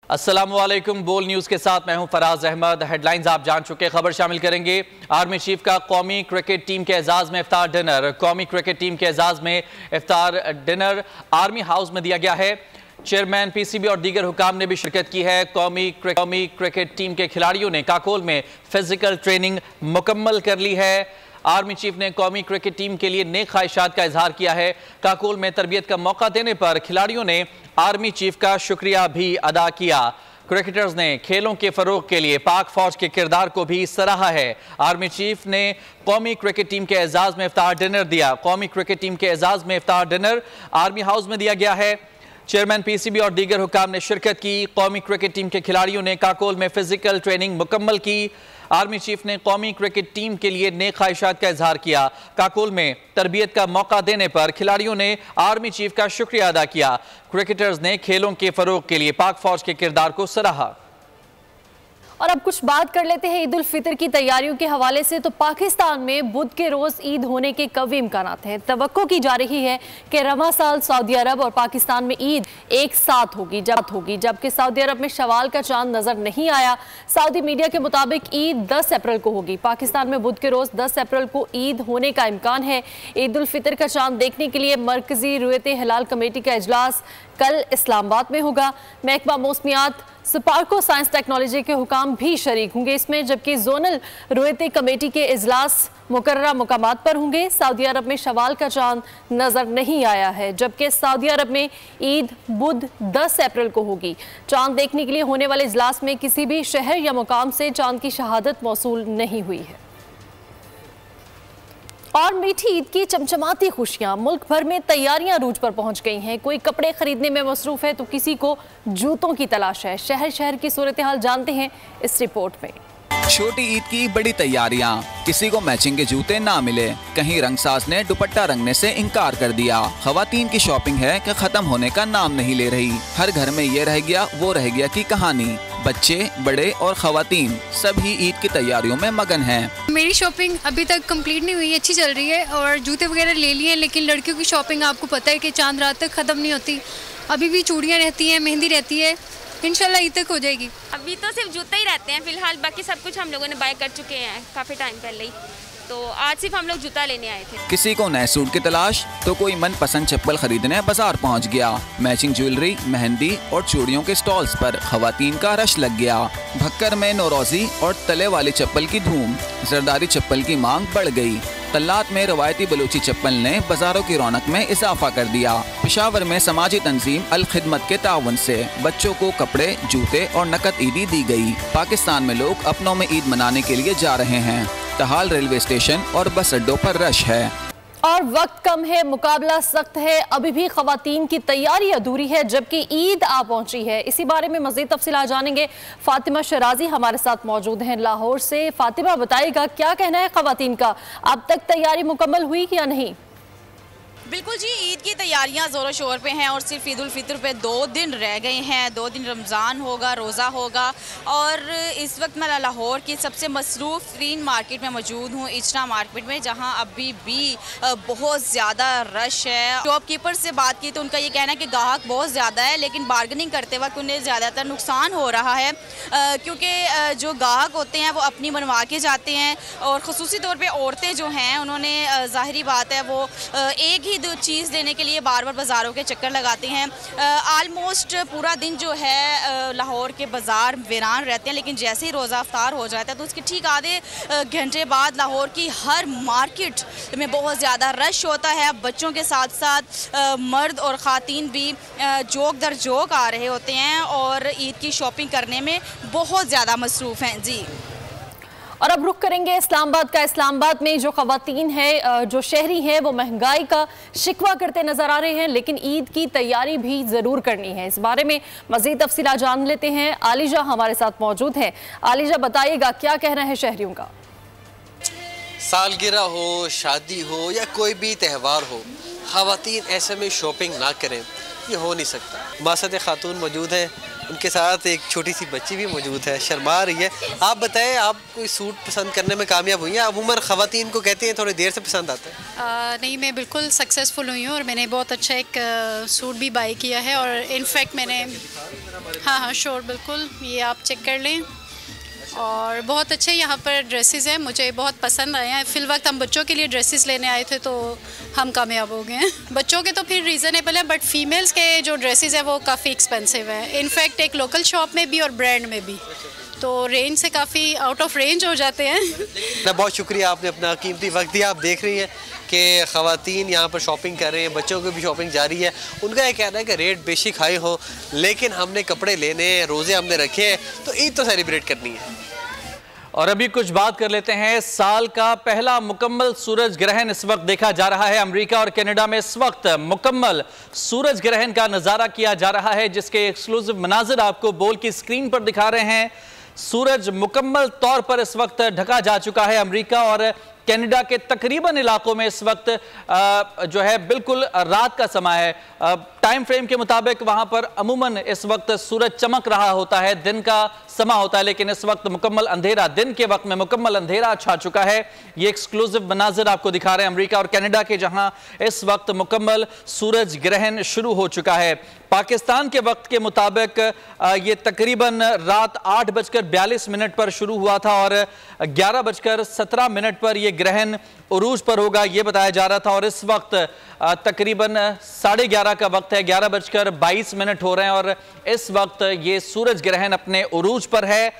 अस्सलामुअलैकुम। बोल न्यूज़ के साथ मैं हूं फराज अहमद। हेडलाइंस आप जान चुके। खबर शामिल करेंगे आर्मी चीफ का कौमी क्रिकेट टीम के एजाज में इफ्तार डिनर। कौमी क्रिकेट टीम के एजाज में इफ्तार डिनर आर्मी हाउस में दिया गया है। चेयरमैन पीसीबी और दीगर हुकाम ने भी शिरकत की है। कौमी क्रिकेट टीम के खिलाड़ियों ने काकोल में फिजिकल ट्रेनिंग मुकम्मल कर ली है। आर्मी चीफ ने कौमी क्रिकेट टीम के लिए नेक ख्वाहिशात का इजहार किया है। काकोल में तरबियत का मौका देने पर खिलाड़ियों ने आर्मी चीफ का शुक्रिया भी अदा किया। क्रिकेटर्स ने खेलों के फरोग के लिए पाक फौज के किरदार को भी सराहा है। आर्मी चीफ ने कौमी क्रिकेट टीम के एजाज में इफ्तार डिनर दिया। कौमी क्रिकेट टीम के एजाज में इफ्तार डिनर आर्मी हाउस में दिया गया है। चेयरमैन पीसीबी और दीगर हुकाम ने शिरकत की। कौमी क्रिकेट टीम के खिलाड़ियों ने काकोल में फिजिकल ट्रेनिंग मुकम्मल की। आर्मी चीफ ने कौमी क्रिकेट टीम के लिए नेक ख्वाहिशात का इजहार किया। काकोल में तरबियत का मौका देने पर खिलाड़ियों ने आर्मी चीफ का शुक्रिया अदा किया। क्रिकेटर्स ने खेलों के फरोग के लिए पाक फौज के किरदार को सराहा। और अब कुछ बात कर लेते हैं ईद उल फितर की तैयारियों के हवाले से। तो पाकिस्तान में बुध के रोज ईद होने के कवी इम्कानात हैं। तवक्को की जा रही है कि रवां साल सऊदी अरब और पाकिस्तान में ईद एक साथ होगी, जबकि सऊदी अरब में शवाल का चांद नजर नहीं आया। सऊदी मीडिया के मुताबिक ईद 10 अप्रैल को होगी। पाकिस्तान में बुध के रोज 10 अप्रैल को ईद होने का इम्कान है। ईद उल फितर का चांद देखने के लिए मरकजी रुयत हिलाल कमेटी का इजलास कल इस्लामाबाद में होगा। महकमा मौसमियात, स्पार्को साइंस टेक्नोलॉजी के हुकाम भी शरीक होंगे इसमें, जबकि जोनल रुयते कमेटी के इजलास मुकर्ररा मुकामात पर होंगे। सऊदी अरब में शवाल का चांद नजर नहीं आया है, जबकि सऊदी अरब में ईद बुध 10 अप्रैल को होगी। चांद देखने के लिए होने वाले इजलास में किसी भी शहर या मुकाम से चांद की शहादत मौसूल नहीं हुई है। और मीठी ईद की चमचमाती खुशियां, मुल्क भर में तैयारियां रूज पर पहुंच गई हैं। कोई कपड़े खरीदने में मसरूफ है तो किसी को जूतों की तलाश है। शहर शहर की सूरत हाल जानते हैं इस रिपोर्ट में। छोटी ईद की बड़ी तैयारियां, किसी को मैचिंग के जूते ना मिले, कहीं रंगसाज ने दुपट्टा रंगने से इनकार कर दिया। खवातीन की शॉपिंग है कि खत्म होने का नाम नहीं ले रही। हर घर में ये रह गया वो रह गया की कहानी। बच्चे, बड़े और खवातीन सभी ईद की तैयारियों में मगन हैं। मेरी शॉपिंग अभी तक कंप्लीट नहीं हुई, अच्छी चल रही है और जूते वगैरह ले लिए, लेकिन लड़कियों की शॉपिंग आपको पता है कि चांद रात तक ख़त्म नहीं होती। अभी भी चूड़ियाँ रहती हैं, मेहंदी रहती है, इंशाल्लाह ईद तक हो जाएगी। अभी तो सिर्फ जूते ही रहते हैं फिलहाल, बाकी सब कुछ हम लोगों ने बाय कर चुके हैं काफ़ी टाइम पहले ही। तो आज सिर्फ हम लोग जूता लेने आए थे। किसी को नए सूट की तलाश तो कोई मनपसंद चप्पल खरीदने बाजार पहुंच गया। मैचिंग ज्वेलरी, मेहंदी और चूड़ियों के स्टॉल्स पर खवातीन का रश लग गया। भक्कर में नौरोजी और तले वाली चप्पल की धूम, जरदारी चप्पल की मांग बढ़ गई। तल्लात में रवायती बलूची चप्पल ने बाजारों की रौनक में इजाफा कर दिया। पेशावर में समाजी तंजीम अल खिदमत के ताउन से बच्चों को कपड़े, जूते और नकद ईदी दी गई। पाकिस्तान में लोग अपनों में ईद मनाने के लिए जा रहे हैं। तहाल रेलवे स्टेशन और बस अड्डों पर रश है। और वक्त कम है, मुकाबला सख्त है, अभी भी खवातीन की तैयारी अधूरी है, जबकि ईद आ पहुंची है। इसी बारे में मजीद तफसीलात जानेंगे। फातिमा शराजी हमारे साथ मौजूद हैं लाहौर से। फातिमा, बताइएगा क्या कहना है खवातीन का, अब तक तैयारी मुकम्मल हुई या नहीं? बिल्कुल जी, ईद की तैयारियां ज़ोरों शोर पे हैं और सिर्फ ईद उल फितर पे 2 दिन रह गए हैं। 2 दिन रमज़ान होगा, रोज़ा होगा। और इस वक्त मैं लाहौर की सबसे मसरूफ़ तरीन मार्केट में मौजूद हूँ, इचना मार्केट में, जहाँ अभी भी बहुत ज़्यादा रश है। शॉपकीपर से बात की तो उनका ये कहना है कि ग्राहक बहुत ज़्यादा है, लेकिन बार्गेनिंग करते वक्त उन्हें ज़्यादातर नुकसान हो रहा है, क्योंकि जो ग्राहक होते हैं वो अपनी बनवा के जाते हैं। और ख़ुसूसी तौर पर औरतें जो हैं उन्होंने ज़ाहिरी बात है वो एक ही चीज़ लेने के लिए बार बार बाज़ारों के चक्कर लगाते हैं। आलमोस्ट पूरा दिन जो है लाहौर के बाज़ार वीरान रहते हैं, लेकिन जैसे ही रोज़ा अफ्तार हो जाता है तो उसके ठीक आधे घंटे बाद लाहौर की हर मार्केट में बहुत ज़्यादा रश होता है। बच्चों के साथ साथ मर्द और ख़ातीन भी जोक दर जोक आ रहे होते हैं और ईद की शॉपिंग करने में बहुत ज़्यादा मसरूफ़ हैं जी। और अब रुख करेंगे इस्लामाबाद का। इस्लामाबाद में जो खवातीन है, जो शहरी हैं, वो महंगाई का शिकवा करते नजर आ रहे हैं, लेकिन ईद की तैयारी भी ज़रूर करनी है। इस बारे में मज़ीद तफसीलात जान लेते हैं। आलिजा हमारे साथ मौजूद है। आलिजा, बताइएगा क्या कहना है शहरियों का? सालगिरह हो, शादी हो या कोई भी त्यौहार हो, खवातीन ऐसे में शॉपिंग ना करें, ये हो नहीं सकता। मासद खातून मौजूद हैं, उनके साथ एक छोटी सी बच्ची भी मौजूद है, शर्मा रही है। आप बताएं, आप कोई सूट पसंद करने में कामयाब हुई हैं? अमूमन ख़वातीन को कहते हैं थोड़ी देर से पसंद आता है। नहीं, मैं बिल्कुल सक्सेसफुल हुई हूँ और मैंने बहुत अच्छा एक सूट भी बाई किया है और इनफैक्ट मैंने हाँ श्योर बिल्कुल, ये आप चेक कर लें। और बहुत अच्छे यहाँ पर ड्रेसेस हैं, मुझे बहुत पसंद आए हैं। फिल वक्त हम बच्चों के लिए ड्रेसेस लेने आए थे तो हम कामयाब हो गए हैं। बच्चों के तो फिर रीज़नेबल है, बट फीमेल्स के जो ड्रेसेस हैं वो काफ़ी एक्सपेंसिव हैं। इनफैक्ट एक लोकल शॉप में भी और ब्रांड में भी, तो रेंज से काफ़ी आउट ऑफ रेंज हो जाते हैं। बहुत शुक्रिया, आपने अपना कीमती वक्त दिया। आप देख रही हैं कि ख़वातीन यहाँ पर शॉपिंग कर रहे हैं, बच्चों की भी शॉपिंग जारी है। उनका ये कहना है कि रेट बेशक हाई हो, लेकिन हमने कपड़े लेने हैं, रोज़े हमने रखे हैं, तो ईद तो सेलिब्रेट करनी है। और अभी कुछ बात कर लेते हैं। साल का पहला मुकम्मल सूरज ग्रहण इस वक्त देखा जा रहा है। अमेरिका और कनाडा में इस वक्त मुकम्मल सूरज ग्रहण का नज़ारा किया जा रहा है, जिसके एक्सक्लूसिव मनाजिर आपको बोल की स्क्रीन पर दिखा रहे हैं। सूरज मुकम्मल तौर पर इस वक्त ढका जा चुका है। अमेरिका और कनाडा के तकरीबन इलाकों में इस वक्त जो है बिल्कुल रात का समय है। टाइम फ्रेम के मुताबिक वहां पर अमूमन इस वक्त सूरज चमक रहा होता है, दिन का समय होता है, लेकिन इस वक्त मुकम्मल अंधेरा, दिन के वक्त में मुकम्मल अंधेरा छा चुका है। ये एक्सक्लूसिव मनाजिर आपको दिखा रहे हैं अमेरिका और कनाडा के, जहां इस वक्त मुकम्मल सूरज ग्रहण शुरू हो चुका है। पाकिस्तान के वक्त के मुताबिक ये तकरीबन रात 8:42 पर शुरू हुआ था और 11:17 पर यह ग्रहण उरूज पर होगा, यह बताया जा रहा था। और इस वक्त तकरीबन 11:30 का वक्त है, 11:22 हो रहे हैं और इस वक्त ये सूरज ग्रहण अपने उरूज पर है।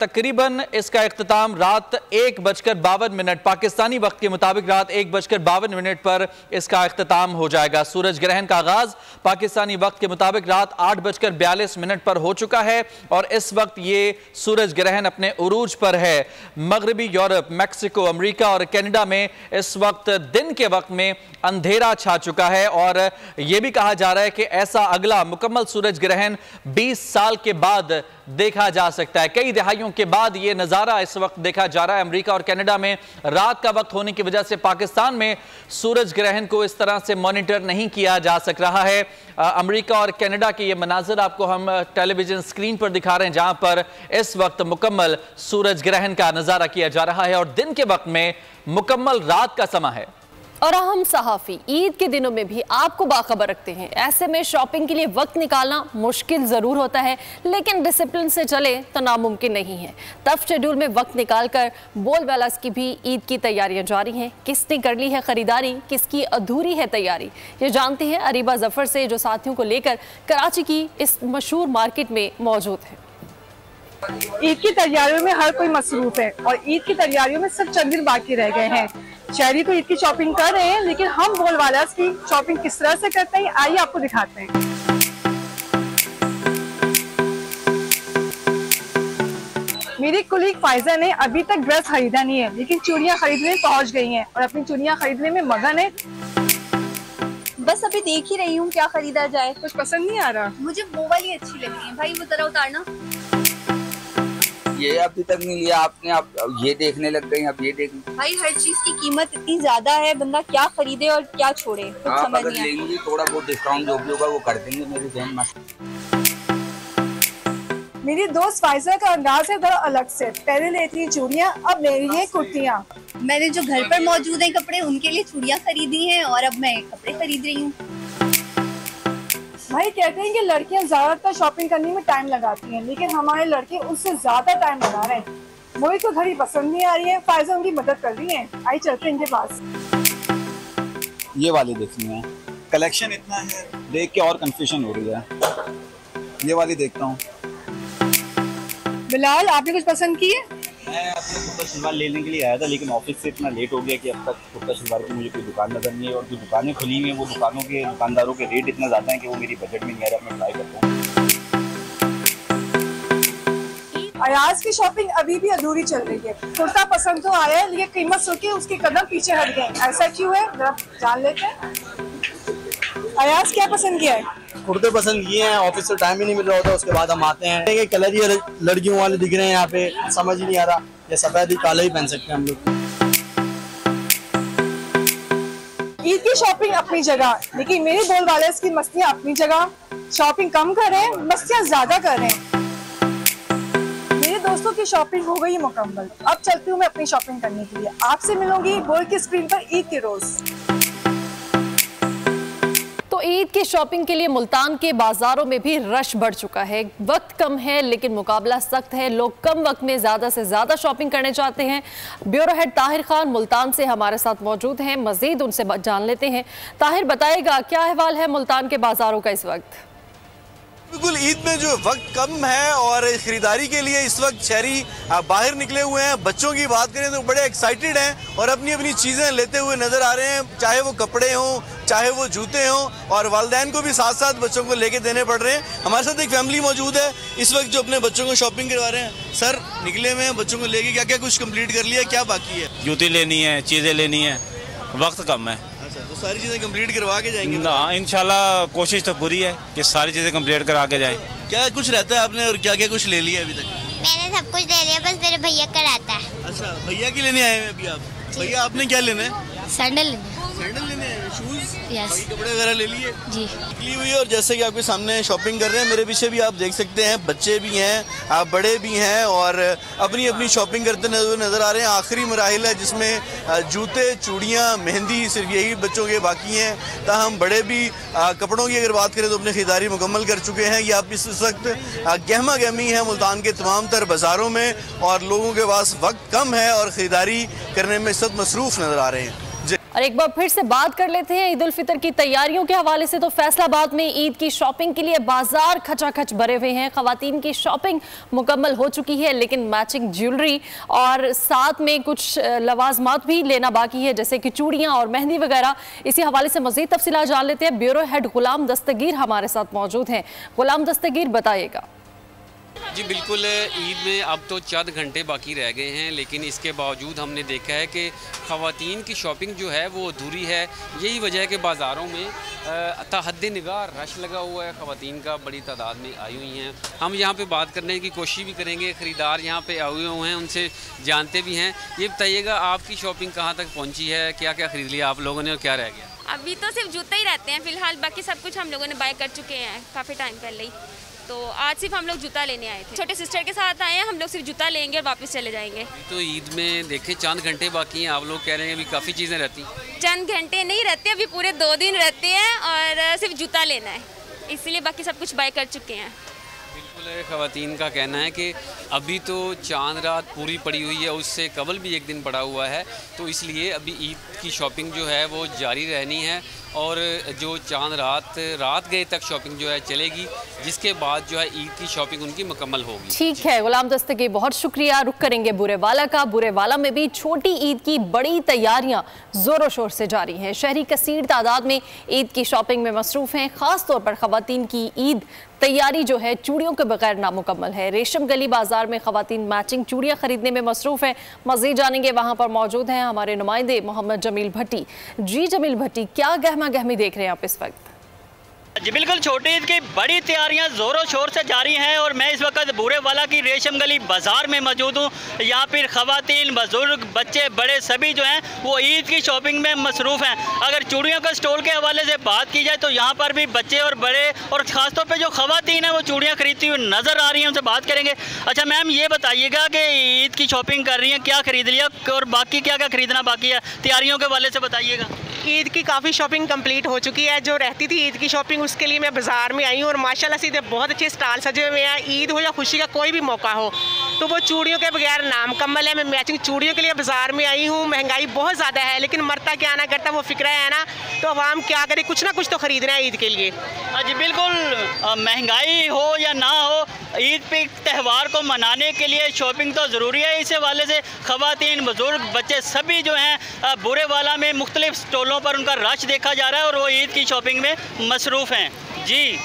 तकरीबन इसका इख्तिताम रात 1:52 पाकिस्तानी वक्त के मुताबिक रात 1:52 पर इसका इख्तिताम हो जाएगा। सूरज ग्रहण का आगाज पाकिस्तानी वक्त के मुताबिक रात 8:42 पर हो चुका है और इस वक्त ये सूरज ग्रहण अपने उरूज पर है। मगरबी यूरोप, मैक्सिको, अमेरिका और कनाडा में इस वक्त दिन के वक्त में अंधेरा छा चुका है और यह भी कहा जा रहा है कि ऐसा अगला मुकम्मल सूरज ग्रहण 20 साल के बाद देखा जा सकता है। कई दहाइयों के बाद यह नज़ारा इस वक्त देखा जा रहा है। अमेरिका और कनाडा में रात का वक्त होने की वजह से पाकिस्तान में सूरज ग्रहण को इस तरह से मॉनिटर नहीं किया जा सक रहा है। अमेरिका और कनाडा के ये मनाजिर आपको हम टेलीविजन स्क्रीन पर दिखा रहे हैं, जहां पर इस वक्त मुकम्मल सूरज ग्रहण का नज़ारा किया जा रहा है और दिन के वक्त में मुकम्मल रात का समय है। और हम सहाफ़ी ईद के दिनों में भी आपको बाखबर रखते हैं। ऐसे में शॉपिंग के लिए वक्त निकालना मुश्किल ज़रूर होता है, लेकिन डिसिप्लिन से चले तो नामुमकिन नहीं है। टफ शेड्यूल में वक्त निकालकर बोलबालास की भी ईद की तैयारियां जारी हैं। किसने कर ली है ख़रीदारी, किसकी अधूरी है तैयारी, ये जानते हैं अरीबा जफ़र से, जो साथियों को लेकर कराची की इस मशहूर मार्केट में मौजूद है। ईद की तैयारियों में हर कोई मसरूफ है और ईद की तैयारियों में सिर्फ चंद दिन बाकी रह गए हैं। शहरी तो ईद की शॉपिंग कर रहे हैं, लेकिन हम बोलबालास की शॉपिंग किस तरह से करते हैं, आइए आपको दिखाते हैं। मेरी कुलीग फाइजा ने अभी तक ड्रेस खरीदा नहीं है, लेकिन चूड़ियां खरीदने पहुंच गई हैं और अपनी चूड़ियां खरीदने में मगन है। बस अभी देख ही रही हूँ क्या खरीदा जाए। कुछ पसंद नहीं आ रहा। मुझे वो वाली अच्छी लग रही है। भाई वो जरा उतारना। ये अभी तक नहीं लिया आपने, आप ये देखने लग गई, अब ये देख। भाई हर चीज की कीमत इतनी ज्यादा है, बंदा क्या खरीदे और क्या छोड़े, कुछ समझ नहीं आता। लेंगी थोड़ा बहुत डिस्काउंट जो भी होगा वो कर देंगे, मेरी जहन में। मेरी दोस्त फाइजा का अंदाज है थोड़ा अलग से, पहले लेती है चूड़ियाँ, अब ले रही है कुर्तियाँ। मैंने जो घर पर मौजूद है कपड़े, उनके लिए चूड़ियाँ खरीदी हैं और अब मैं कपड़े खरीद रही हूँ। भाई कहते हैं कि लड़कियां ज्यादातर शॉपिंग करने में टाइम लगाती हैं, लेकिन हमारे लड़के उससे ज्यादा टाइम लगा रहे हैं। मुझे तो घड़ी पसंद नहीं आ रही है, फायजा उनकी मदद कर रही है। आई चलते हैं इनके पास। ये वाली देखनी है, कलेक्शन इतना है देख के और कंफ्यूजन हो रही है। ये वाली देखता हूँ। बिलाल, आपने कुछ पसंद की है? मैं अपने कुर्ता शलवार लेने के लिए आया था, लेकिन ऑफिस से इतना लेट हो गया कि अब तक कुर्ता शलवार की मुझे कोई दुकान नजर नहीं है और जो दुकानें खुली हुई हैं वो दुकानों के दुकानदारों के रेट इतना ज़्यादा है कि वो मेरी बजट में नहीं आ रहा। मैं ट्राई करता हूँ। अयाज की शॉपिंग अभी भी अधूरी चल रही है। कुर्ता पसंद तो आया है, लेकिन कीमत सुन के उसके कदम पीछे हट गए। ऐसा क्यों है, जरा जान लेते हैं। अयाज क्या पसंद किया है? कुर्ते पसंद किए हैं, ऑफिस से टाइम ही नहीं मिल रहा होता, उसके बाद हम आते हैं। कलर ही लड़कियों वाले दिख रहे हैं यहाँ पे, समझ ही नहीं आ रहा, ये सफेद ही काला ही पहन सकते हैं हम लोग। ईद की शॉपिंग अपनी जगह, लेकिन मेरे बोल वाले की मस्तियाँ अपनी जगह। शॉपिंग कम करें, मस्तियाँ ज्यादा करें। मेरे दोस्तों की शॉपिंग हो गई मुकम्मल, अब चलती हूँ मैं अपनी शॉपिंग करने के लिए। आपसे मिलूंगी बोल की स्क्रीन पर ईद के रोज। तो ईद की शॉपिंग के लिए मुल्तान के बाजारों में भी रश बढ़ चुका है। वक्त कम है लेकिन मुकाबला सख्त है। लोग कम वक्त में ज्यादा से ज्यादा शॉपिंग करने चाहते हैं। ब्यूरो हेड ताहिर खान मुल्तान से हमारे साथ मौजूद हैं, मजीद उनसे जान लेते हैं। ताहिर, बताएगा क्या अहवाल है मुल्तान के बाजारों का इस वक्त? बिल्कुल, ईद में जो वक्त कम है और खरीदारी के लिए इस वक्त शहरी बाहर निकले हुए हैं। बच्चों की बात करें तो बड़े एक्साइटेड हैं और अपनी अपनी चीज़ें लेते हुए नजर आ रहे हैं, चाहे वो कपड़े हों, चाहे वो जूते हों, और वालिदैन को भी साथ साथ बच्चों को लेके देने पड़ रहे हैं। हमारे साथ एक फैमिली मौजूद है इस वक्त जो अपने बच्चों को शॉपिंग करवा रहे हैं। सर, निकले हुए हैं बच्चों को लेके, क्या क्या कुछ कंप्लीट कर लिया, क्या बाकी है? जूती लेनी है, चीज़ें लेनी है, वक्त कम है। तो सारी चीज़ें कंप्लीट करवा के जाएंगे? हाँ, इंशाल्लाह कोशिश तो पूरी है कि सारी चीज़ें कंप्लीट करा के जाएं। क्या कुछ रहता है आपने और क्या क्या कुछ ले लिया अभी तक? मैंने सब कुछ ले लिया, बस मेरे भैया का रहता है। अच्छा, भैया की लेने आए हैं अभी आप? भैया आपने क्या लेना है? सैंडल लेने। सैंडल लेने हैं, शूज, यस, कपड़े वगैरह ले लिए जी, निकली हुई है। और जैसे कि आपके सामने शॉपिंग कर रहे हैं, मेरे पीछे भी आप देख सकते हैं बच्चे भी हैं, आप बड़े भी हैं और अपनी अपनी शॉपिंग करते नजर आ रहे हैं। आखिरी मराहिल है जिसमें जूते, चूड़ियाँ, मेहंदी सिर्फ यही बच्चों के बाकी हैं। ताहम बड़े भी कपड़ों की अगर बात करें तो अपनी खरीदारी मुकम्मल कर चुके हैं। ये आप इस वक्त गहमा गहमी है मुल्तान के तमाम तर बाज़ारों में और लोगों के पास वक्त कम है और ख़रीदारी करने में सब मसरूफ़ नज़र आ रहे हैं। और एक बार फिर से बात कर लेते हैं ईद उल फितर की तैयारियों के हवाले से। तो फैसलाबाद में ईद की शॉपिंग के लिए बाजार खचाखच भरे हुए हैं। खवातीन की शॉपिंग मुकम्मल हो चुकी है, लेकिन मैचिंग ज्वेलरी और साथ में कुछ लवाजमात भी लेना बाकी है, जैसे कि चूड़ियां और मेहंदी वगैरह। इसी हवाले से मजीद तफसीलात जान लेते हैं। ब्यूरो हेड गुलाम दस्तगीर हमारे साथ मौजूद हैं। गुलाम दस्तगीर, बताइएगा। जी बिल्कुल, ईद में अब तो चंद घंटे बाकी रह गए हैं, लेकिन इसके बावजूद हमने देखा है कि ख़वातीन की शॉपिंग जो है वो अधूरी है। यही वजह है कि बाज़ारों में तहद्दे निगाह रश लगा हुआ है, ख़वातीन का बड़ी तादाद में आई हुई हैं। हम यहाँ पे बात करने की कोशिश भी करेंगे, ख़रीदार यहाँ पे आए हुए हैं, उनसे जानते भी हैं। ये बताइएगा, आपकी शॉपिंग कहाँ तक पहुँची है, क्या क्या ख़रीद लिया आप लोगों ने और क्या रह गया? अभी तो सिर्फ जूते ही रहते हैं फ़िलहाल, बाकी सब कुछ हम लोगों ने बाय कर चुके हैं काफ़ी टाइम पहले ही। तो आज सिर्फ हम लोग जूता लेने आए थे, छोटे सिस्टर के साथ आए हैं। हम लोग सिर्फ जूता लेंगे और वापस चले जाएंगे। तो ईद में देखे चंद घंटे बाकी हैं, आप लोग कह रहे हैं अभी काफ़ी चीज़ें रहती हैं। चंद घंटे नहीं रहते, अभी पूरे 2 दिन रहते हैं और सिर्फ जूता लेना है, इसीलिए बाकी सब कुछ बाय कर चुके हैं। बिल्कुल, ख़वातीन का कहना है कि अभी तो चांद रात पूरी पड़ी हुई है, उससे कबल भी एक दिन पड़ा हुआ है, तो इसलिए अभी ईद की शॉपिंग जो है वो जारी रहनी है और जो चांद रात गए तक शॉपिंग जो है चलेगी, जिसके बाद जो है ईद की शॉपिंग उनकी मुकम्मल होगी। ठीक है गुलाम दस्तगीर, बहुत शुक्रिया। रुक करेंगे बुरेवाला का। बुरेवाला में भी छोटी ईद की बड़ी तैयारियां जोरों शोर से जारी हैं। शहरी कसीर तादाद में ईद की शॉपिंग में मसरूफ हैं। खास तौर पर खवातीन की ईद तैयारी जो है चूड़ियों के बगैर नामुकम्मल है। रेशम गली बाजार में खवातीन मैचिंग चूड़ियां खरीदने में मसरूफ हैं। मज़ीद जानेंगे, वहां पर मौजूद हैं हमारे नुमाइंदे मोहम्मद जमील भट्टी। जी जमील भट्टी, क्या गहमा गहमी देख रहे हैं आप इस वक्त? जी बिल्कुल, छोटी ईद की बड़ी तैयारियां जोरों शोर से जारी हैं और मैं इस वक्त बुरेवाला की रेशम गली बाजार में मौजूद हूँ। यहाँ पर खवातीन, बुजुर्ग, बच्चे, बड़े सभी जो हैं वो ईद की शॉपिंग में मसरूफ़ हैं। अगर चूड़ियों के स्टॉल के हवाले से बात की जाए तो यहाँ पर भी बच्चे और बड़े और ख़ासतौर पर जो खवातीन हैं वो चूड़ियाँ खरीदती हुई नज़र आ रही हैं, उनसे बात करेंगे। अच्छा मैम, ये बताइएगा कि ईद की शॉपिंग कर रही हैं, क्या ख़रीद लिया और बाकी क्या क्या ख़रीदना बाकी है, तैयारियों के हवाले से बताइएगा। ईद की काफ़ी शॉपिंग कंप्लीट हो चुकी है। जो रहती थी ईद की शॉपिंग, उसके लिए मैं बाज़ार में आई हूँ और माशाल्लाह से बहुत अच्छे स्टॉल सजे हुए हैं। ईद हो या खुशी का कोई भी मौका हो तो वो चूड़ियों के बगैर नामुकम्मल है। मैं मैचिंग चूड़ियों के लिए बाज़ार में आई हूँ। महंगाई बहुत ज़्यादा है, लेकिन मरता क्या ना करता वो फिक्र है ना, तो आवाम क्या करे, कुछ ना कुछ तो ख़रीदना है ईद के लिए। जी बिल्कुल, महंगाई हो या ना हो, ईद पे त्यौहार को मनाने के लिए शॉपिंग तो ज़रूरी है। इस हवाले से ख़वातीन, बुजुर्ग, बच्चे सभी जो हैं बुरेवाला में मुख्तलिफ स्टॉलों पर उनका रश देखा जा रहा है और वो ईद की शॉपिंग में मसरूफ़ हैं। जी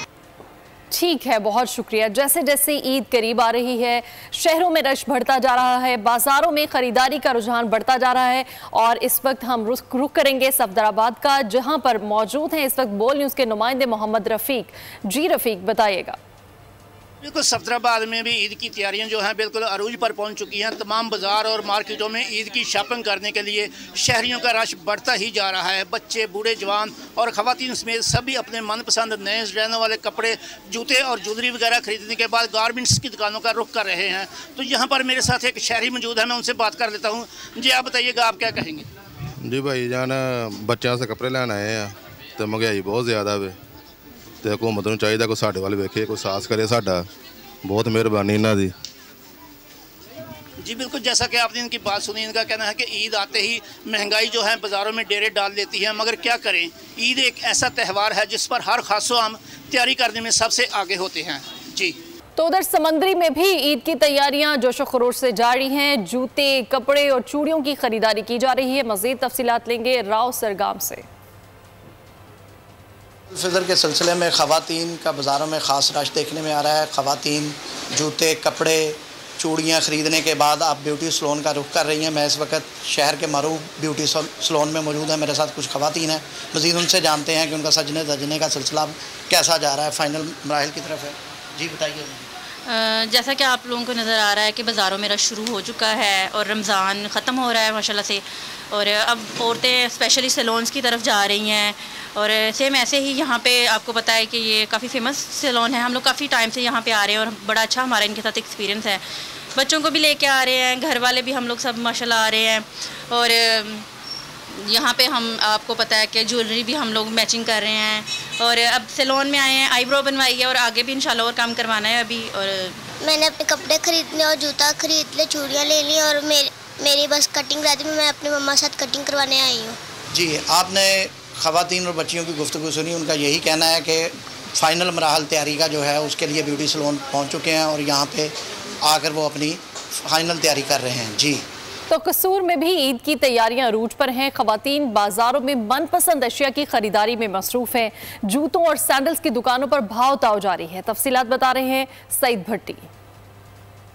ठीक है, बहुत शुक्रिया। जैसे जैसे ईद करीब आ रही है, शहरों में रश बढ़ता जा रहा है, बाज़ारों में ख़रीदारी का रुझान बढ़ता जा रहा है और इस वक्त हम रुख करेंगे सफदराबाद का, जहां पर मौजूद हैं इस वक्त बोल न्यूज़ के नुमाइंदे मोहम्मद रफ़ीक। जी रफ़ीक, बताइएगा। बिल्कुल सफदराबाद में भी ईद की तैयारियां जो हैं बिल्कुल अरूज पर पहुंच चुकी हैं। तमाम बाज़ार और मार्केटों में ईद की शॉपिंग करने के लिए शहरियों का रश बढ़ता ही जा रहा है। बच्चे, बूढ़े, जवान और ख़वातीन समेत सभी अपने मनपसंद नए डिज़ाइनों वाले कपड़े, जूते और ज्वेलरी वगैरह खरीदने के बाद गारमेंट्स की दुकानों का रुख कर रहे हैं। तो यहाँ पर मेरे साथ एक शहरी मौजूद है, मैं उनसे बात कर लेता हूँ। जी आप बताइएगा, आप क्या कहेंगे? जी भाई जान, बच्चों से कपड़े लैन आए हैं तो महंगाई बहुत ज़्यादा वे तो हुकूमत नूं चाहिए कोई साडे वाल वेखे, कोई सास करे साडा। बहुत मेहरबानी इन्हां दी। जी बिल्कुल, जैसा कि आपने इनकी बात सुनी, इनका कहना है कि ईद आते ही महंगाई जो है बाज़ारों में डेरे डाल देती है, मगर क्या करें, ईद एक ऐसा त्यौहार है जिस पर हर खासो आम तैयारी करने में सबसे आगे होते हैं। जी तो उधर समंदरी में भी ईद की तैयारियां जोशो खरोश से जारी हैं। जूते, कपड़े और चूड़ियों की खरीदारी की जा रही है। मज़ीद तफसीलात लेंगे राव सरगाम से। फितर के सिलसिले में ख़वातीन का बाज़ारों में ख़ास रश देखने में आ रहा है। ख़वातीन जूते, कपड़े, चूड़ियाँ ख़रीदने के बाद आप ब्यूटी सलोन का रुख कर रही हैं। मैं इस वक्त शहर के मरूफ ब्यूटी सलोन में मौजूद है। मेरे साथ कुछ ख़वातीन हैं, मज़ीद उनसे जानते हैं कि उनका सजने धजने का सिलसिला कैसा जा रहा है, फ़ाइनल मराहिल की तरफ है। जी बताइए। जैसा कि आप लोगों को नज़र आ रहा है कि बाज़ारों में रश शुरू हो चुका है और रमज़ान ख़त्म हो रहा है माशाल्लाह से, और अब औरतें स्पेशली सैलून्स की तरफ जा रही हैं। और सेम ऐसे ही यहाँ पे आपको पता है कि ये काफ़ी फेमस सैलून है। हम लोग काफ़ी टाइम से यहाँ पे आ रहे हैं और बड़ा अच्छा हमारा इनके साथ एक्सपीरियंस है। बच्चों को भी लेके आ रहे हैं, घर वाले भी हम लोग सब माशाल्लाह आ रहे हैं। और यहाँ पे हम आपको पता है कि ज्वेलरी भी हम लोग मैचिंग कर रहे हैं। और अब सैलून में आए हैं, आईब्रो बनवाई है और आगे भी इंशाल्लाह और काम करवाना है अभी। और मैंने अपने कपड़े खरीद लिए और जूता खरीद ले, चूड़ियाँ ले ली और मेरी बस कटिंग रहती है। मैं अपनी मम्मा साथ कटिंग करवाने आई हूँ। जी आपने ख़वातीन और बच्चियों की गुफ्तगू सुनी। उनका यही कहना है कि फ़ाइनल मराहल तैयारी का जो है उसके लिए ब्यूटी सलोन पहुँच चुके हैं और यहाँ पे आकर वो अपनी फ़ाइनल तैयारी कर रहे हैं। जी तो कसूर में भी ईद की तैयारियां अरूज पर हैं। ख़वातीन बाजारों में मनपसंद अशिया की खरीदारी में मसरूफ़ हैं। जूतों और सैंडल्स की दुकानों पर भाव ताव जारी है। तफसीलात बता रहे हैं सईद भट्टी।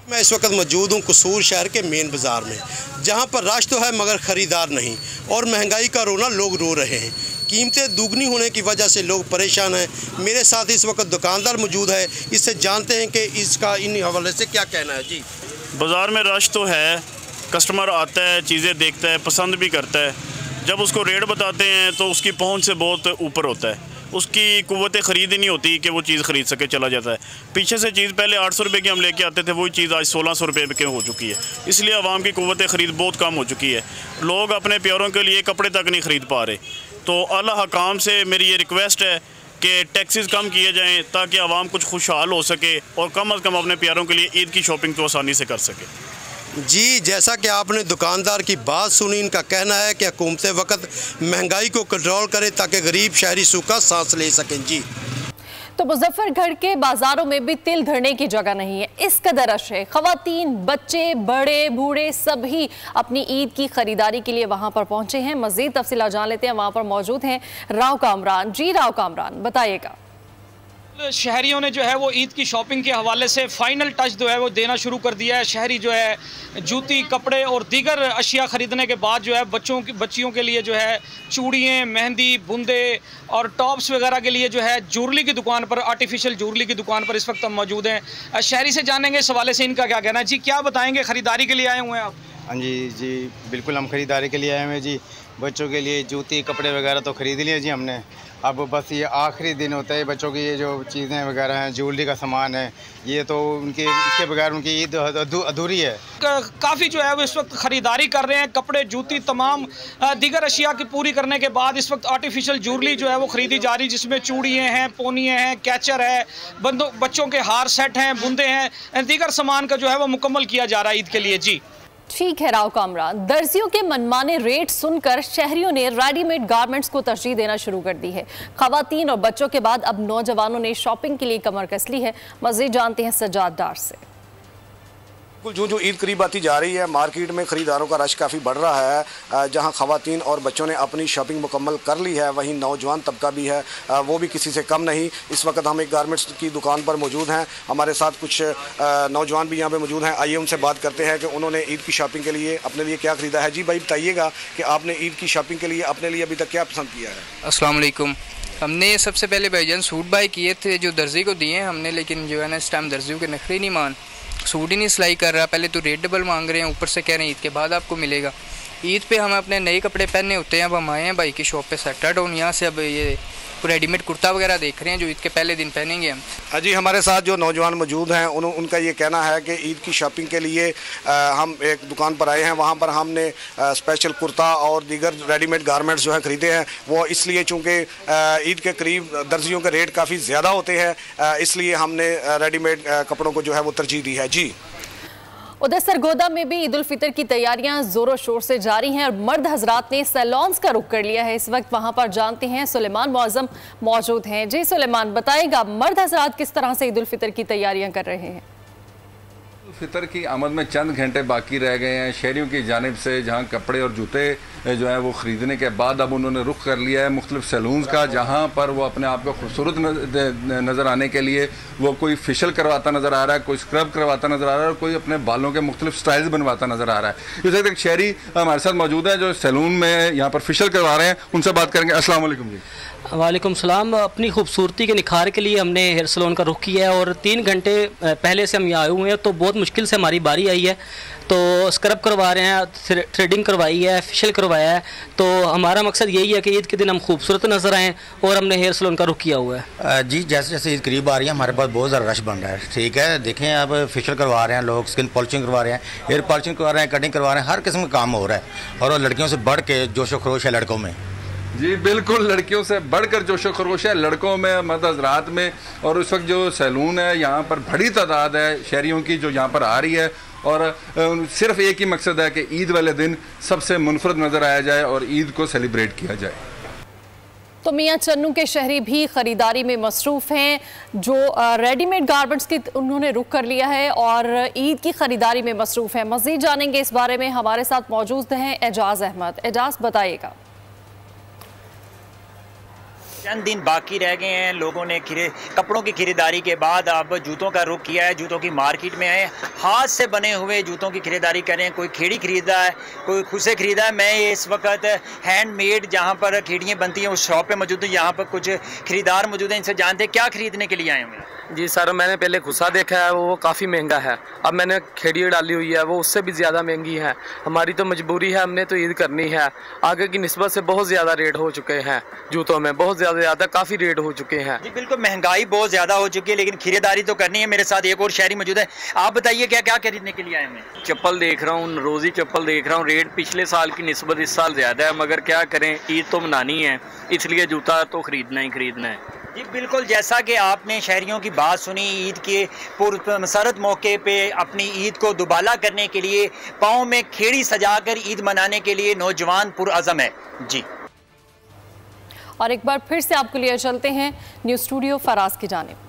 मैं इस वक्त मौजूद हूँ कसूर शहर के मेन बाज़ार में, जहाँ पर रश तो है मगर ख़रीदार नहीं और महंगाई का रोना लोग रो रहे हैं। कीमतें दुगनी होने की वजह से लोग परेशान हैं। मेरे साथ इस वक्त दुकानदार मौजूद है, इससे जानते हैं कि इसका इन हवाले से क्या कहना है। जी बाज़ार में रश तो है, कस्टमर आता है, चीज़ें देखता है, पसंद भी करता है। जब उसको रेट बताते हैं तो उसकी पहुंच से बहुत ऊपर होता है, उसकी कुव्वत ख़रीद ही नहीं होती कि वो चीज़ ख़रीद सके, चला जाता है। पीछे से चीज़ पहले 800 रुपये की हम लेके आते थे, वही चीज़ आज 1600 रुपये के हो चुकी है। इसलिए आवाम की कुव्वत ख़रीद बहुत कम हो चुकी है। लोग अपने प्यारों के लिए कपड़े तक नहीं ख़रीद पा रहे। तो आला हकाम से मेरी ये रिक्वेस्ट है कि टैक्सेस कम किए जाएँ ताकि आवाम कुछ खुशहाल हो सके और कम अज़ कम अपने प्यारों के लिए ईद की शॉपिंग तो आसानी से कर सके। जी जैसा कि आपने दुकानदार की बात सुनी, इनका कहना है कि हुकूमत वक्त महंगाई को कंट्रोल करे ताकि गरीब शहरी सूखा सांस ले सकें। जी तो मुजफ्फरगढ़ के बाजारों में भी तिल धरने की जगह नहीं है, इस कदर रश है। ख़वातीन, बच्चे, बड़े, बूढ़े सभी अपनी ईद की खरीदारी के लिए वहां पर पहुंचे हैं। मजीद तफसीला जान लेते हैं, वहां पर मौजूद हैं राव कामरान। जी राव कामरान बताइएगा। शहरियों ने जो है वो ईद की शॉपिंग के हवाले से फ़ाइनल टच जो है वो देना शुरू कर दिया है। शहरी जो है जूती, कपड़े और दीगर अशिया ख़रीदने के बाद जो है बच्चियों के लिए जो है चूड़ियाँ, मेहंदी, बूंदे और टॉप्स वगैरह के लिए जो है ज्वेलरी की दुकान पर, आर्टिफिशियल ज्वेलरी की दुकान पर इस वक्त हम मौजूद हैं। शहरी से जानेंगे इस हवाले से इनका क्या कहना है। जी क्या बताएँगे, ख़रीदारी के लिए आए हुए हैं आप? हाँ जी बिल्कुल हम ख़रीदारी के लिए आए हुए हैं जी। बच्चों के लिए जूती, कपड़े वगैरह तो ख़रीद लिए जी हमने। अब बस ये आखिरी दिन होता है, बच्चों की ये जो चीज़ें वगैरह हैं, ज्वेलरी का सामान है, ये तो उनकी इसके बगैर उनकी ईद अधूरी है। काफ़ी जो है वो इस वक्त ख़रीदारी कर रहे हैं। कपड़े, जूती, तमाम दीगर अशिया की पूरी करने के बाद इस वक्त आर्टिफिशियल ज्वेलरी जो है वो ख़रीदी जा रही, जिसमें चूड़ियाँ हैं, पोनियाँ हैं, कैचर है, बच्चों के हार सेट हैं, बूंदे हैं, दीगर सामान का जो है वो मुकम्मल किया जा रहा है ईद के लिए। जी ठीक है राव कामरान। दर्जियों के मनमाने रेट सुनकर शहरियों ने रेडीमेड गारमेंट्स को तरजीह देना शुरू कर दी है। ख़वातीन और बच्चों के बाद अब नौजवानों ने शॉपिंग के लिए कमर कस ली है। मज़ीद जानते हैं सज्जाद डार से। जो ईद करीब आती जा रही है, मार्केट में ख़रीदारों का रश काफ़ी बढ़ रहा है। जहां ख़वातीन और बच्चों ने अपनी शॉपिंग मुकम्मल कर ली है, वहीं नौजवान तबका भी है, वो भी किसी से कम नहीं। इस वक्त हम एक गारमेंट्स की दुकान पर मौजूद हैं। हमारे साथ कुछ नौजवान भी यहाँ पे मौजूद हैं। आइए उनसे बात करते हैं कि उन्होंने ईद की शॉपिंग के लिए अपने लिए क्या ख़रीदा है। जी भाई बताइएगा कि आपने ईद की शॉपिंग के लिए अपने लिए अभी तक क्या पसंद किया है। अस्सलाम वालेकुम। हमने सबसे पहले भाईजान सूट बाय किए थे जो दर्जी को दिए हमने, लेकिन जो है ना इस टाइम दर्जियों के नखरे नहीं मान, सूट ही नहीं सिलाई कर रहा। पहले तो रेट डबल मांग रहे हैं, ऊपर से कह रहे हैं ईद के बाद आपको मिलेगा। ईद पे हम अपने नए कपड़े पहनने होते हैं। अब हम आए हैं भाई की शॉप पे सेक्टर टाउन, यहाँ से अब ये रेडीमेड कुर्ता वगैरह देख रहे हैं जो ईद के पहले दिन पहनेंगे हम। जी, हमारे साथ जो नौजवान मौजूद हैं उनका ये कहना है कि ईद की शॉपिंग के लिए हम एक दुकान पर आए हैं। वहाँ पर हमने स्पेशल कुर्ता और दीगर रेडीमेड गारमेंट्स जो है ख़रीदे हैं। वो इसलिए चूँकि ईद के करीब दर्जियों के रेट काफ़ी ज़्यादा होते हैं, इसलिए हमने रेडीमेड कपड़ों को जो है वो तरजीह दी है। जी, उधर सरगोदा में भी ईद उल फितर की तैयारियां जोरों शोर से जारी हैं और मर्द हजरात ने सैलॉन्स का रुख कर लिया है। इस वक्त वहां पर जानते हैं सुलेमान मौजम मौजूद हैं। जी सुलेमान, बताएगा मर्द हजरात किस तरह से ईद उल फितर की तैयारियां कर रहे हैं? फितर की आमद में चंद घंटे बाकी रह गए हैं। शहरियों की जानिब से जहां कपड़े और जूते जो है वो ख़रीदने के बाद अब उन्होंने रुख कर लिया है मुख्तलिफ सैलून्स का, जहां पर वो अपने आप को खूबसूरत नज़र आने के लिए वो कोई फेशियल करवाता नज़र आ रहा है, कोई स्क्रब करवाता नज़र आ रहा है और कोई अपने बालों के मुख्तलिफ स्टाइल्स बनवाता नज़र आ रहा है। इस वक्त एक शहरी हमारे साथ मौजूद है जो सैलून में यहाँ पर फेशियल करवा रहे हैं, उनसे बात करेंगे। अस्सलाम वालेकुम जी। वालेकुम सलाम। अपनी खूबसूरती के निखार के लिए हमने हेयर सैलून का रुख किया है और 3 घंटे पहले से हम यहाँ आए हुए हैं, तो बहुत मुश्किल से हमारी बारी आई है। तो स्क्रब करवा रहे हैं, थ्रेडिंग करवाई है, फेशियल करवाया है। तो हमारा मकसद यही है कि ईद के दिन हम खूबसूरत नज़र आएँ और हमने हेयर सैलून का रुख किया हुआ है। जी, जैसे जैसे ईद करीब आ रही है हमारे पास बहुत ज़्यादा रश बन रहा है। ठीक है, देखें अब फेशियल करवा रहे हैं लोग, स्किन पॉलिशिंग करवा रहे हैं, हेयर पॉलिशिंग करवा रहे हैं, कटिंग करवा रहे हैं, हर किस्म का काम हो रहा है और लड़कियों से बढ़ के जोशो खरोश है लड़कों में। जी बिल्कुल, लड़कियों से बढ़कर जोशो खरोश है लड़कों में, मर्द हज़रात में। और इस वक्त जो सैलून है यहाँ पर बड़ी तादाद है शहरियों की जो यहाँ पर आ रही है और सिर्फ एक ही मकसद है कि ईद वाले दिन सबसे मुनफरद नज़र आया जाए और ईद को सेलिब्रेट किया जाए। तो मियां चन्नू के शहरी भी खरीदारी में मसरूफ़ हैं, जो रेडीमेड गारमेंट्स की उन्होंने रुख कर लिया है और ईद की खरीदारी में मसरूफ़ हैं। मज़ीद जानेंगे इस बारे में, हमारे साथ मौजूद हैं एजाज़ अहमद। एजाज़, बताइएगा। चंद दिन बाकी रह गए हैं, लोगों ने कपड़ों की खरीदारी के बाद अब जूतों का रुख किया है। जूतों की मार्केट में आए, हाथ से बने हुए जूतों की खरीदारी कर रहे हैं। कोई खेड़ी खरीदा है, कोई खुद से खरीदा है। मैं इस वक्त हैंडमेड जहां पर खेड़ियाँ बनती हैं उस शॉप पे मौजूद हूँ। यहाँ पर कुछ खरीदार मौजूद हैं, इनसे जानते हैं क्या खरीदने के लिए आए हुए हैं। जी सर, मैंने पहले खुसा देखा है, वो काफ़ी महंगा है। अब मैंने खेड़ी डाली हुई है, वो उससे भी ज़्यादा महंगी है। हमारी तो मजबूरी है, हमने तो ईद करनी है। आगे की निस्बत से बहुत ज़्यादा रेट हो चुके हैं जूतों में, बहुत ज़्यादा काफ़ी रेट हो चुके हैं। जी बिल्कुल, महंगाई बहुत ज़्यादा हो चुकी है, लेकिन खरीदारी तो करनी है। मेरे साथ एक और शहरी मौजूद है, आप बताइए क्या क्या खरीदने के लिए आए हैं? चप्पल देख रहा हूँ, रोज़ी चप्पल देख रहा हूँ। रेट पिछले साल की निस्बत इस साल ज़्यादा है, मगर क्या करें, ईद तो मनानी है, इसलिए जूता तो ख़रीदना ही ख़रीदना है। जी बिल्कुल, जैसा कि आपने शहरियों की बात सुनी, ईद के पुरमसरत मौके पे अपनी ईद को दुबाला करने के लिए पाँव में खेड़ी सजाकर ईद मनाने के लिए नौजवान पुरअज़म है। जी, और एक बार फिर से आपको लिए चलते हैं न्यूज़ स्टूडियो फराज की जानिब।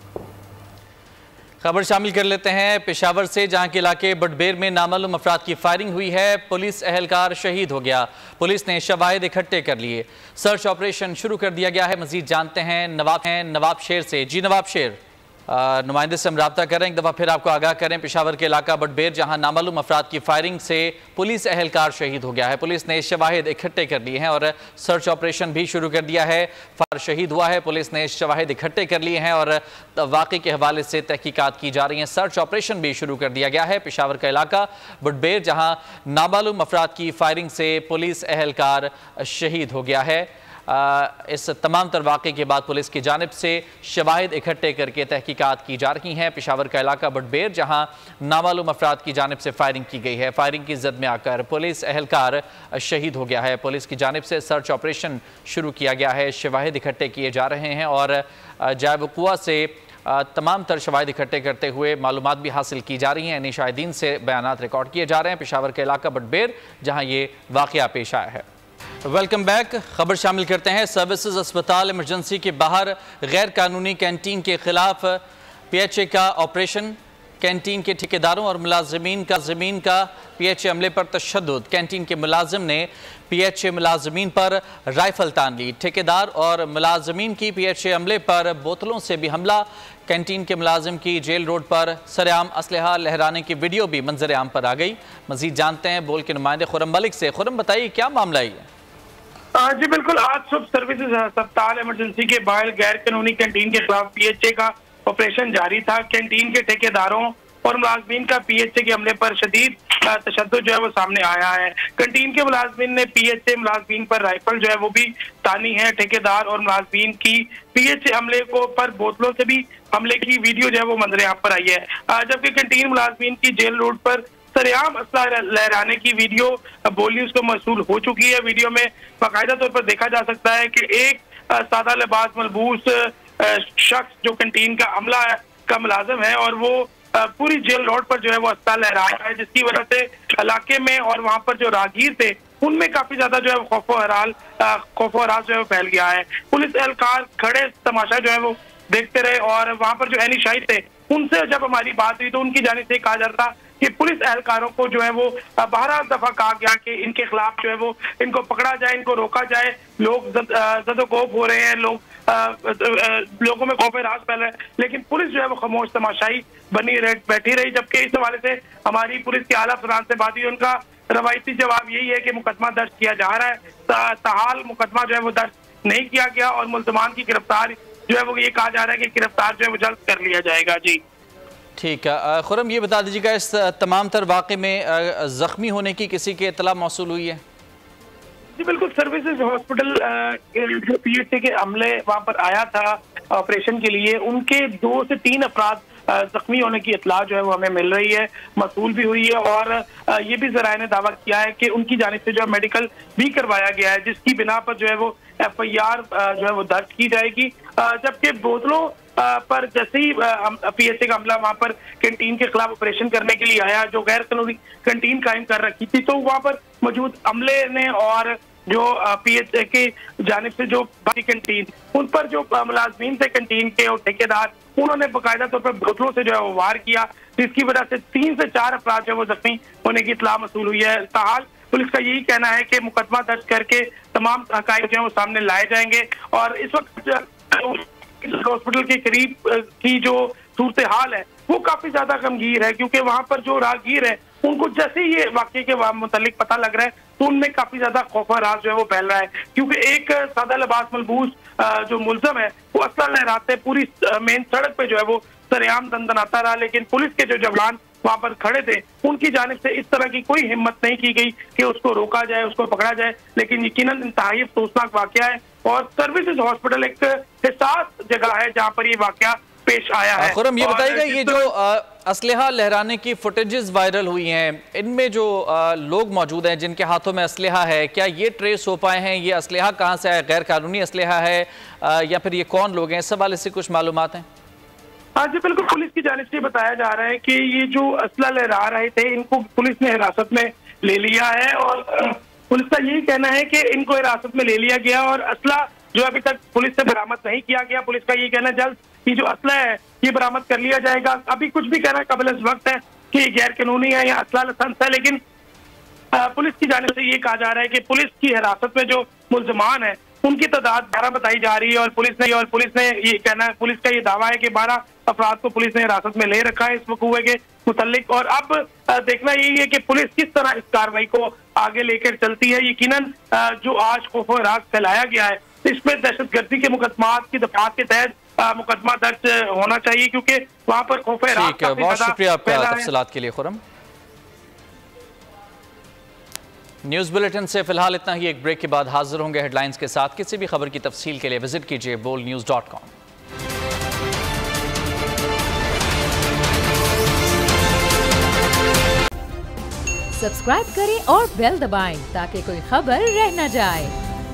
खबर शामिल कर लेते हैं पेशावर से, जहां के इलाके बडबेर में नामालूम अफराद की फायरिंग हुई है। पुलिस एहलकार शहीद हो गया। पुलिस ने शवाहिद इकट्ठे कर लिए, सर्च ऑपरेशन शुरू कर दिया गया है। मजीद जानते हैं नवाब शेर से। जी नवाब शेर, नुमाइंदे से हम रब्ता करें, एक दफ़ा फिर आपको आगाह करें। पेशावर के इलाका बडबेर, जहां नामालूम अफराद की फायरिंग से पुलिस एहलकार शहीद हो गया है। पुलिस ने शवाहिद इकट्ठे कर लिए हैं और सर्च ऑपरेशन भी शुरू कर दिया है। फायर शहीद हुआ है, पुलिस ने शवाहिद इकट्ठे कर लिए हैं और वाक़े के हवाले से तहकीकात की जा रही हैं। सर्च ऑपरेशन भी शुरू कर दिया गया है। पेशावर का इलाका बडबेर, जहाँ नामालूम अफराद की फायरिंग से पुलिस एहलकार शहीद हो गया है। इस तमाम तर वाक़े के बाद पुलिस की जानिब से शवाहिद इकट्ठे करके तहकीकात की जा रही हैं। पेशावर का इलाका बडबेर, जहां नामालूम अफराद की जानिब से फायरिंग की गई है। फायरिंग की जद में आकर पुलिस एहलकार शहीद हो गया है। पुलिस की जानिब से सर्च ऑपरेशन शुरू किया गया है, शवाहिद इकट्ठे किए जा रहे हैं और जायवकुआ से तमाम तर शवाहिद इकट्ठे करते हुए मालूमात भी हासिल की जा रही हैं। यानी शाहिदीन से बयानात रिकॉर्ड किए जा रहे हैं। पेशावर का इलाका बडबेर, जहाँ ये वाक़या पेश आया है। Welcome back. खबर शामिल करते हैं। सर्विसेज अस्पताल इमरजेंसी के बाहर गैर कानूनी कैंटीन के खिलाफ PHA का ऑपरेशन। कैंटीन के ठेकेदारों और मुलाजमीन का PHA अमले पर तशद्दुद। कैंटीन के मुलाजिम ने PHA मुलाजमीन पर राइफल तान ली। ठेकेदार और मुलाजमीन की PHA अमले पर बोतलों से भी हमला। कैंटीन के मुलाजिम की जेल रोड पर सरेआम असलहा लहराने की वीडियो भी मंजर आम पर आ गई। मजीद जानते हैं बोल के नुमाइंदे खुरम मलिक से। खुरम, बताइए क्या मामला है? जी बिल्कुल, आज सुबह सर्विसेज अस्पताल इमरजेंसी के बाहर गैर कानूनी कैंटीन के खिलाफ पीएचए का ऑपरेशन जारी था। कैंटीन के ठेकेदारों और मुलाजमीन का पीएचए के हमले पर शदीद तशद्दुद जो है वो सामने आया है। कैंटीन के मुलाजमीन ने पीएचए मुलाजमीन पर राइफल जो है वो भी तानी है। ठेकेदार और मुलाजमीन की पीएचए हमले को पर बोतलों से भी हमले की वीडियो जो है वो मंजर यहाँ पर आई है। जबकि कैंटीन मुलाजमीन की जेल रोड पर सरेआम असला लहराने की वीडियो बोल न्यूज को मौसूल हो चुकी है। वीडियो में बाकायदा तौर पर देखा जा सकता है कि एक सादा लिबास मलबूस शख्स जो कैंटीन का अमला का मुलाजिम है और वो पूरी जेल रोड पर जो है वो असला लहरा रहा है, जिसकी वजह से इलाके में और वहाँ पर जो राहगीर थे उनमें काफी ज्यादा जो है खौफो हरास जो है फैल गया है। पुलिस एहलकार खड़े तमाशा जो है वो देखते रहे और वहाँ पर जो एनी शाहिद थे उनसे जब हमारी बात हुई तो उनकी जानिब से कहा जा रहा था कि पुलिस एहलकारों को जो है वो 12 दफा कहा गया कि इनके खिलाफ जो है वो इनको पकड़ा जाए, इनको रोका जाए। लोग जदोकोब हो रहे हैं, लोगों में खौफ राज फैल रहा है, लेकिन पुलिस जो है वो खामोश तमाशाई बनी बैठी रही। जबकि इस हवाले से हमारी पुलिस के आला अफसरान से बात हुई, उनका रवायती जवाब यही है कि मुकदमा दर्ज किया जा रहा है। ताहाल मुकदमा जो है वो दर्ज नहीं किया गया और मुल्ज़मान की गिरफ्तार जो है वो ये कहा जा रहा है कि गिरफ्तार जो है वो जल्द कर लिया जाएगा। जी ठीक है खुरम, ये बता दीजिएगा इस तमाम तर वाक़े में ज़ख्मी होने की किसी की इत्तला मौसूल हुई है? जी बिल्कुल, सर्विसेज हॉस्पिटल जो पीएचए के हमले वहाँ पर आया था ऑपरेशन के लिए, उनके 2 से 3 अफराद जख्मी होने की इत्तला जो है वो हमें मिल रही है, मसूल भी हुई है और ये भी ज़राए ने दावा किया है कि उनकी जानिब से जो है मेडिकल भी करवाया गया है, जिसकी बिना पर जो है वो FIR जो है वो दर्ज की जाएगी। जबकि बोतलों पर जैसे ही पीएचए का हमला वहाँ पर कैंटीन के खिलाफ ऑपरेशन करने के लिए आया, जो गैर कानूनी कैंटीन कायम कर रखी थी, तो वहाँ पर मौजूद अमले ने और जो पीएचए की जानिब से जो बाकी कैंटीन उन पर जो मुलाजमीन थे कैंटीन के और ठेकेदार, उन्होंने बाकायदा तौर पर बोतलों से जो है वो वार किया, जिसकी वजह से 3 से 4 अफराद जो है वो जख्मी होने की इत्तला मसूल हुई है। ताहाल पुलिस का यही कहना है कि मुकदमा दर्ज करके तमाम हकाइक जो है वो सामने लाए जाएंगे और इस वक्त हॉस्पिटल के करीब की जो सूरत हाल है वो काफी ज्यादा गमगीर है, क्योंकि वहाँ पर जो राहगीर है उनको जैसे ही ये वाकये के मुतालिक पता लग रहा है तो उनमें काफी ज्यादा खौफ राज जो है वो फैल रहा है, क्योंकि एक सादा लिबास मलबूस जो मुल्ज़म है वो असला लहराते पूरी मेन सड़क पे जो है वो सरेआम दंदनाता रहा, लेकिन पुलिस के जो जवान वहाँ पर खड़े थे उनकी जानिब से इस तरह की कोई हिम्मत नहीं की गई कि उसको रोका जाए, उसको पकड़ा जाए। लेकिन यकीनन इंतहाई अफसोसनाक वाकया है और सर्विसेज हॉस्पिटल एक हिसास जगह है जहाँ पर ये वाकया पेश आया है। खुरम, ये बताइएगा, ये जो असलहा लहराने की फुटेजेस वायरल हुई हैं, इनमें जो लोग मौजूद हैं जिनके हाथों में असलहा है, क्या ये ट्रेस हो पाए हैं? ये असलहा कहाँ से है? गैर कानूनी असलहा है या फिर ये कौन लोग हैं? इस हवाले से कुछ मालूमात हैं? हाँ जी बिल्कुल, पुलिस की जानिब से बताया जा रहा है कि ये जो असला लहरा रहे थे इनको पुलिस ने हिरासत में ले लिया है और पुलिस का यही कहना है कि इनको हिरासत में ले लिया गया और असला जो अभी तक पुलिस से बरामद नहीं किया गया। पुलिस का ये कहना जल्द ये जो असला है ये बरामद कर लिया जाएगा। अभी कुछ भी कहना कबल इस वक्त है कि गैर कानूनी है या असला लाइसेंस है, लेकिन पुलिस की जानिब से ये कहा जा रहा है कि पुलिस की हिरासत में जो मुल्ज़मान है उनकी तादाद 12 बताई जा रही है और पुलिस ने ये कहना है, पुलिस का ये दावा है कि 12 अफराद को पुलिस ने हिरासत में ले रखा है इस वकूए के मुतल्लिक। और अब देखना यही है कि पुलिस किस तरह इस कार्रवाई को आगे लेकर चलती है। यकीनन जो आज खौफ और राज फैलाया गया है इसमें दहशतगर्दी के मुकदमात की दफात के तहत मुकदमा दर्ज होना चाहिए, क्योंकि वहाँ पर खौफ और राज। बहुत शुक्रिया आपका तफसीलात के लिए खुरम। न्यूज़ बुलेटिन से फिलहाल इतना ही। एक ब्रेक के बाद हाजिर होंगे हेडलाइंस के साथ। किसी भी खबर की तफसील के लिए विजिट कीजिए boldnews.com। सब्सक्राइब करें और बेल दबाएं ताकि कोई खबर रह न जाए।